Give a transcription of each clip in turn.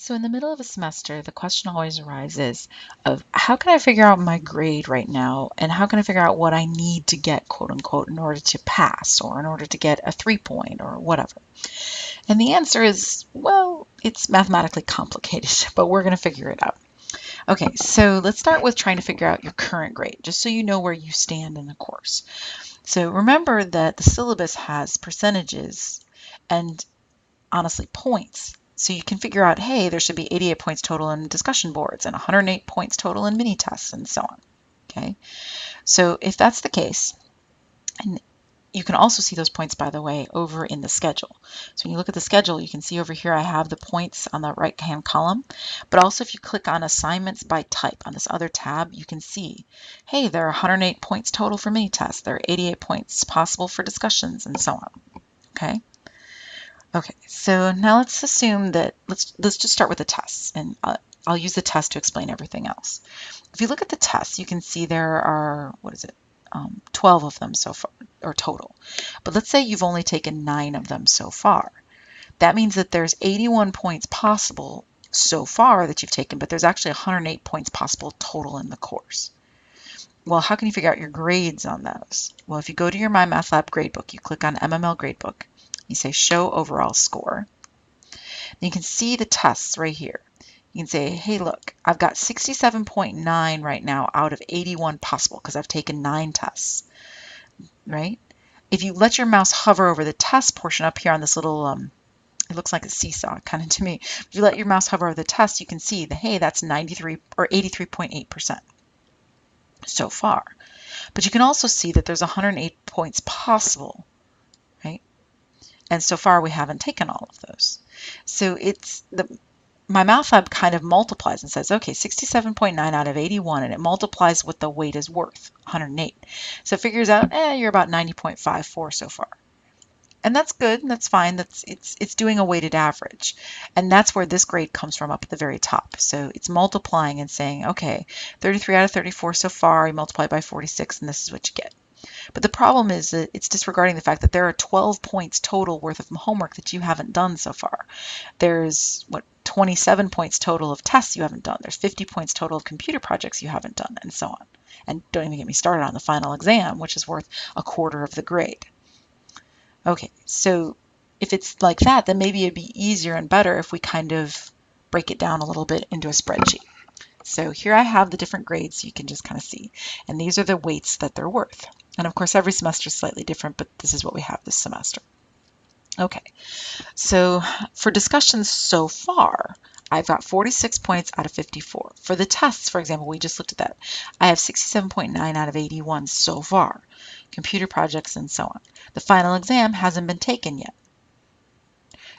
So in the middle of a semester, the question always arises of how can I figure out my grade right now and how can I figure out what I need to get, quote unquote, in order to pass or in order to get a 3 point or whatever. And the answer is, well, it's mathematically complicated, but we're going to figure it out. Okay, so let's start with trying to figure out your current grade, just so you know where you stand in the course. So remember that the syllabus has percentages and honestly points. So you can figure out, hey, there should be 88 points total in discussion boards and 108 points total in mini tests and so on. Okay, so if that's the case, and you can also see those points, by the way, over in the schedule. So when you look at the schedule, you can see over here I have the points on the right-hand column, but also if you click on assignments by type on this other tab, you can see, hey, there are 108 points total for mini tests, there are 88 points possible for discussions and so on. Okay. Okay, so now let's assume that, let's just start with the tests, and I'll use the test to explain everything else. If you look at the tests, you can see there are, 12 of them so far, or total. But let's say you've only taken 9 of them so far. That means that there's 81 points possible so far that you've taken, but there's actually 108 points possible total in the course. Well, how can you figure out your grades on those? Well, if you go to your MyMathLab gradebook, you click on MML gradebook, you say show overall score. You can see the tests right here. You can say, hey, look, I've got 67.9 right now out of 81 possible because I've taken 9 tests, right? If you let your mouse hover over the test portion up here on this little, it looks like a seesaw kind of to me. If you let your mouse hover over the test, you can see that, hey, that's 93 or 83.8% so far. But you can also see that there's 108 points possible, right? And so far we haven't taken all of those. So it's my MyMathLab kind of multiplies and says, okay, 67.9 out of 81, and it multiplies what the weight is worth, 108. So it figures out, you're about 90.54 so far. And that's good, and that's fine. It's doing a weighted average. And that's where this grade comes from up at the very top. So it's multiplying and saying, okay, 33 out of 34 so far, you multiply by 46, and this is what you get. But the problem is that it's disregarding the fact that there are 12 points total worth of homework that you haven't done so far. There's, 27 points total of tests you haven't done. There's 50 points total of computer projects you haven't done, and so on. And don't even get me started on the final exam, which is worth a quarter of the grade. Okay, so if it's like that, then maybe it'd be easier and better if we kind of break it down a little bit into a spreadsheet. So here I have the different grades so you can just kind of see. And these are the weights that they're worth. And of course, every semester is slightly different, but this is what we have this semester. Okay, so for discussions so far, I've got 46 points out of 54. For the tests, for example, we just looked at that. I have 67.9 out of 81 so far, computer projects and so on. The final exam hasn't been taken yet.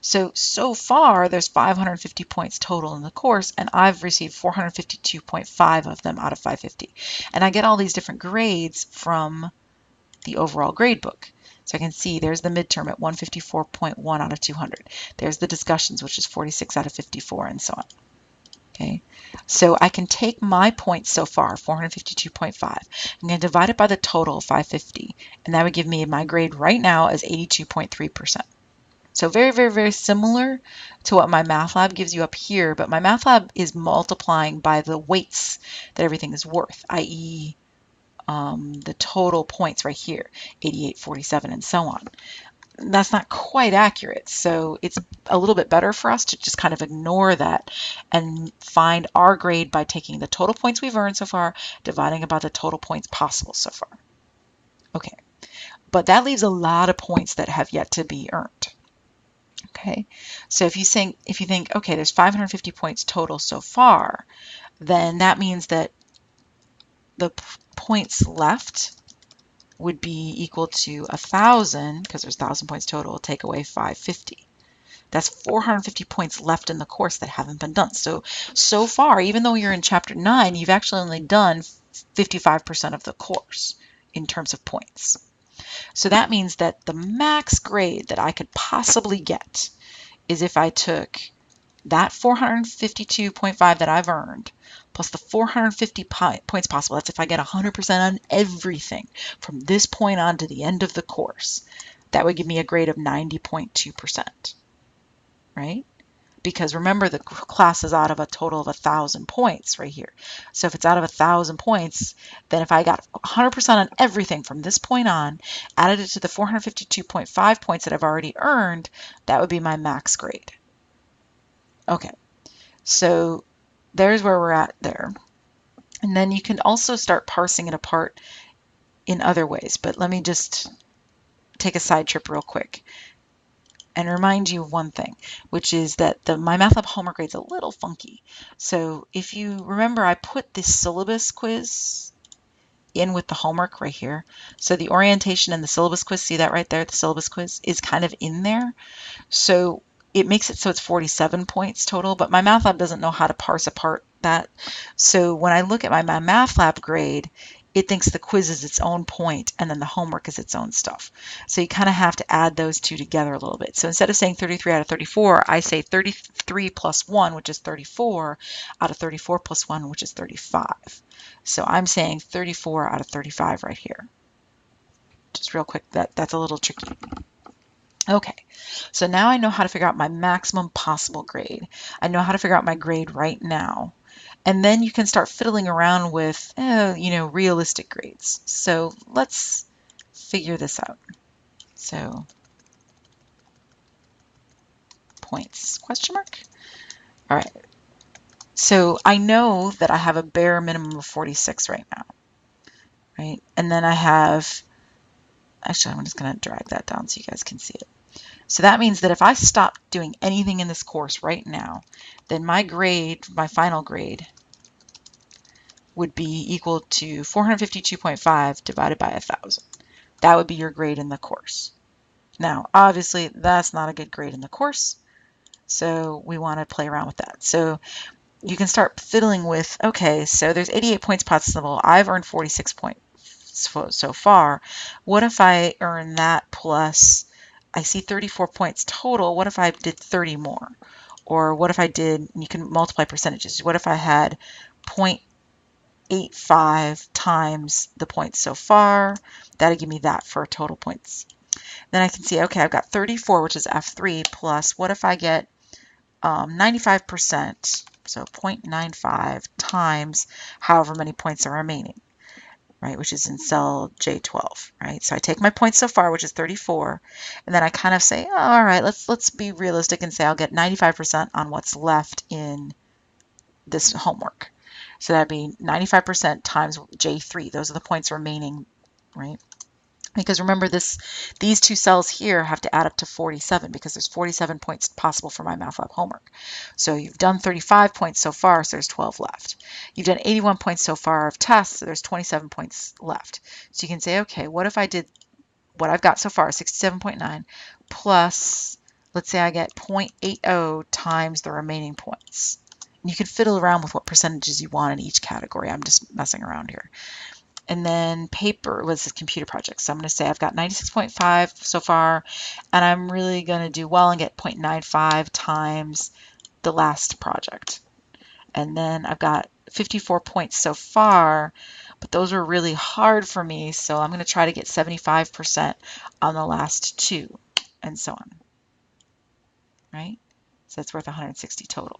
So far, there's 550 points total in the course, and I've received 452.5 of them out of 550. And I get all these different grades from the overall grade book. So I can see there's the midterm at 154.1 out of 200. There's the discussions, which is 46 out of 54, and so on. Okay, so I can take my points so far, 452.5. I'm going to divide it by the total of 550, and that would give me my grade right now as 82.3%. So very, very, very similar to what MyMathLab gives you up here, but MyMathLab is multiplying by the weights that everything is worth, i.e. The total points right here, 88, 47, and so on. That's not quite accurate, so it's a little bit better for us to just kind of ignore that and find our grade by taking the total points we've earned so far, dividing by the total points possible so far. Okay, but that leaves a lot of points that have yet to be earned. Okay, so if you think, okay, there's 550 points total so far, then that means that the points left would be equal to 1,000, because there's 1,000 points total, take away 550. That's 450 points left in the course that haven't been done. So far, even though you're in chapter 9, you've actually only done 55% of the course in terms of points. So that means that the max grade that I could possibly get is if I took that 452.5 that I've earned plus the 450 points possible. That's if I get 100% on everything from this point on to the end of the course. That would give me a grade of 90.2%, right? because remember the class is out of a total of 1,000 points right here. So if it's out of 1,000 points, then if I got 100% on everything from this point on, added it to the 452.5 points that I've already earned, that would be my max grade. Okay, so there's where we're at there. And then you can also start parsing it apart in other ways, but let me just take a side trip real quick and remind you of one thing, which is that the MyMathLab homework grade's a little funky. So if you remember, I put this syllabus quiz in with the homework right here. So the orientation and the syllabus quiz, see that right there? The syllabus quiz is kind of in there. So it makes it so it's 47 points total, but MyMathLab doesn't know how to parse apart that. So when I look at my MyMathLab grade, it thinks the quiz is its own point and then the homework is its own stuff. So you kind of have to add those two together a little bit. So instead of saying 33 out of 34, I say 33 plus 1, which is 34, out of 34 plus 1, which is 35. So I'm saying 34 out of 35 right here. Just real quick, that's a little tricky. Okay, so now I know how to figure out my maximum possible grade. I know how to figure out my grade right now. And then you can start fiddling around with, realistic grades. So let's figure this out. So points, question mark? All right, so I know that I have a bare minimum of 46 right now, right? And then I have, actually, I'm just gonna drag that down so you guys can see it. So that means that if I stop doing anything in this course right now, then my grade, my final grade, would be equal to 452.5 divided by 1,000. That would be your grade in the course. Now, obviously, that's not a good grade in the course, so we want to play around with that. So you can start fiddling with, okay, so there's 88 points possible. I've earned 46 points so far. What if I earn that plus, I see 34 points total. What if I did 30 more? Or what if I did, you can multiply percentages. What if I had 0.85 times the points so far? That'll give me that for total points. Then I can see, okay, I've got 34, which is F3, plus what if I get 95%, so 0.95 times however many points are remaining, right, which is in cell J12, right? So I take my points so far, which is 34, and then I kind of say, oh, all right, let's be realistic and say I'll get 95% on what's left in this homework. So that'd be 95% times J3. Those are the points remaining, right? Because remember, these two cells here have to add up to 47 because there's 47 points possible for MyMathLab homework. So you've done 35 points so far, so there's 12 left. You've done 81 points so far of tests, so there's 27 points left. So you can say, okay, what if I did what I've got so far, 67.9, plus, let's say I get 0.80 times the remaining points. And you can fiddle around with what percentages you want in each category. I'm just messing around here. And then paper was a computer project. So I'm going to say I've got 96.5 so far, and I'm really going to do well and get 0.95 times the last project. And then I've got 54 points so far, but those were really hard for me, so I'm going to try to get 75% on the last two, and so on, right? So that's worth 160 total.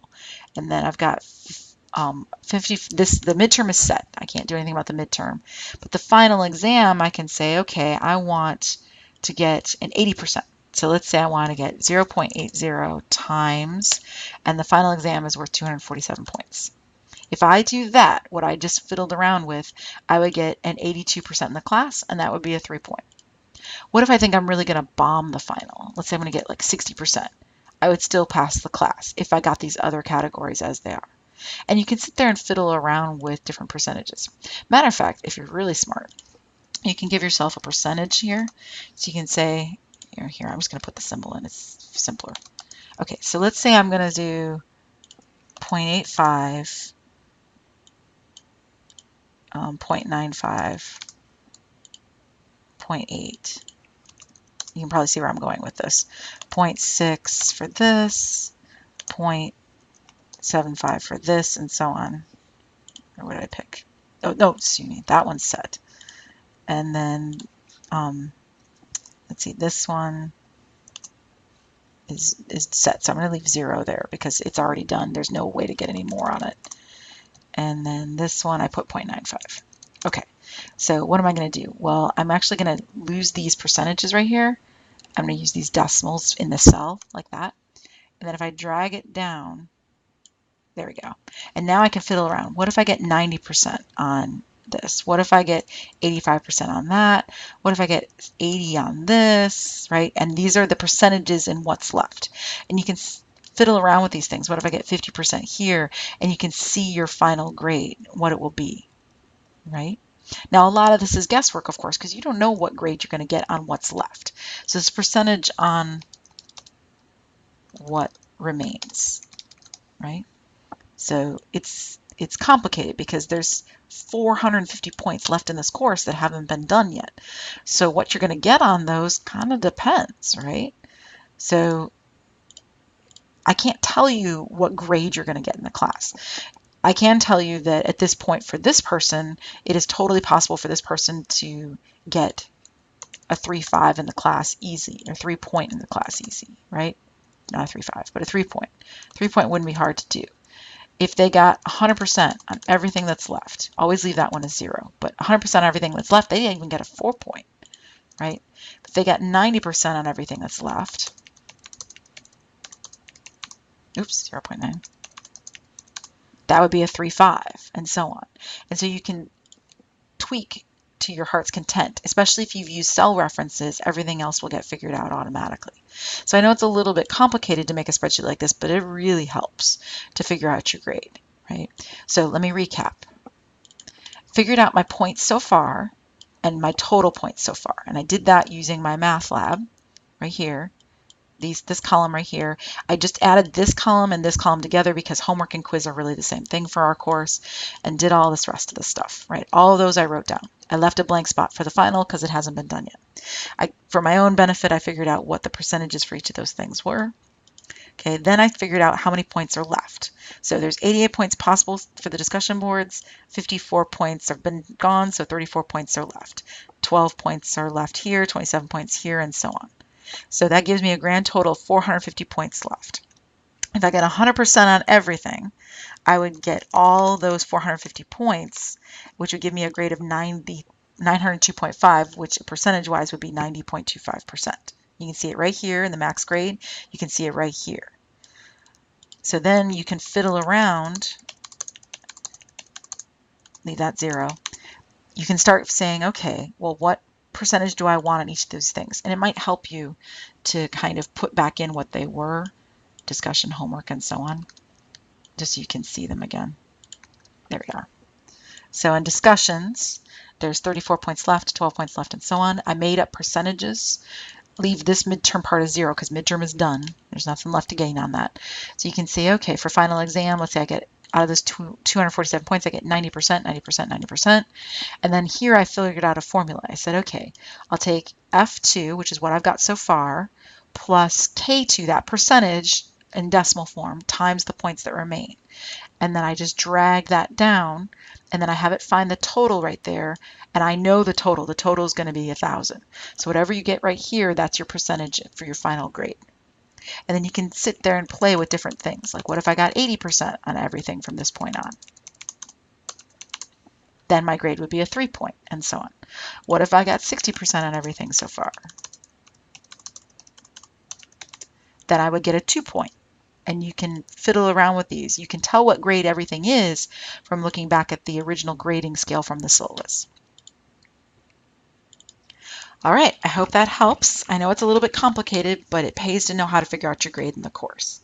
And then I've got 50, the midterm is set. I can't do anything about the midterm. But the final exam, I can say, okay, I want to get an 80%. So let's say I want to get 0.80 times, and the final exam is worth 247 points. If I do that, what I just fiddled around with, I would get an 82% in the class, and that would be a 3-point. What if I think I'm really going to bomb the final? Let's say I'm going to get like 60%. I would still pass the class if I got these other categories as they are. And you can sit there and fiddle around with different percentages. Matter of fact, if you're really smart, you can give yourself a percentage here. So you can say, here, I'm just going to put the symbol in. It's simpler. Okay, so let's say I'm going to do 0.85, 0.95, 0.8. You can probably see where I'm going with this. 0.6 for this, 0.75 for this, and so on. Or what did I pick? Oh, no, excuse me, that one's set. And then, let's see, this one, is set. So I'm going to leave 0 there because it's already done. There's no way to get any more on it. And then this one I put 0.95. Okay, so what am I going to do? Well, I'm actually going to lose these percentages right here. I'm going to use these decimals in the cell like that. And then if I drag it down, there we go. And now I can fiddle around. What if I get 90% on this? What if I get 85% on that? What if I get 80 on this, right? And these are the percentages in what's left. And you can fiddle around with these things. What if I get 50% here? And you can see your final grade, what it will be, right? Now, a lot of this is guesswork, of course, because you don't know what grade you're going to get on what's left. So it's percentage on what remains, right? So it's complicated because there's 450 points left in this course that haven't been done yet. So what you're going to get on those kind of depends, right? So I can't tell you what grade you're going to get in the class. I can tell you that at this point for this person, it is totally possible for this person to get a 3.5 in the class easy, or 3 point in the class easy, right? Not a 3.5, but a 3 point. 3 point wouldn't be hard to do. If they got 100% on everything that's left, always leave that one as 0, but 100% on everything that's left, they didn't even get a 4 point, right? If they got 90% on everything that's left, oops, 0.9, that would be a 3.5, and so on. And so you can tweak to your heart's content, especially if you've used cell references, everything else will get figured out automatically. So I know it's a little bit complicated to make a spreadsheet like this, but it really helps to figure out your grade, right? So let me recap. Figured out my points so far and my total points so far. And I did that using my math lab right here. This column right here. I just added this column and this column together because homework and quiz are really the same thing for our course, and did all this rest of the stuff, right? All of those I wrote down. I left a blank spot for the final because it hasn't been done yet. For my own benefit, I figured out what the percentages for each of those things were. Okay, then I figured out how many points are left. So there's 88 points possible for the discussion boards, 54 points have been gone, so 34 points are left. 12 points are left here, 27 points here, and so on. So that gives me a grand total of 450 points left. If I get 100% on everything, I would get all those 450 points, which would give me a grade of 902.5, which percentage-wise would be 90.25%. You can see it right here in the max grade. You can see it right here. So then you can fiddle around, leave that 0. You can start saying, okay, well, what percentage do I want on each of those things? And it might help you to kind of put back in what they were, discussion, homework, and so on, just so you can see them again. There we are. So in discussions, there's 34 points left, 12 points left, and so on. I made up percentages. Leave this midterm part as 0 because midterm is done. There's nothing left to gain on that. So you can see, okay, for final exam, let's say I get out of those 247 points, I get 90%, 90%, 90%. And then here I figured out a formula. I said, okay, I'll take F2, which is what I've got so far, plus K2, that percentage in decimal form, times the points that remain. And then I just drag that down, and then I have it find the total right there, and I know the total. The total is going to be 1,000. So whatever you get right here, that's your percentage for your final grade. And then you can sit there and play with different things. Like, what if I got 80% on everything from this point on? Then my grade would be a 3 point, and so on. What if I got 60% on everything so far? Then I would get a 2 point. And you can fiddle around with these. You can tell what grade everything is from looking back at the original grading scale from the syllabus. All right, I hope that helps. I know it's a little bit complicated, but it pays to know how to figure out your grade in the course.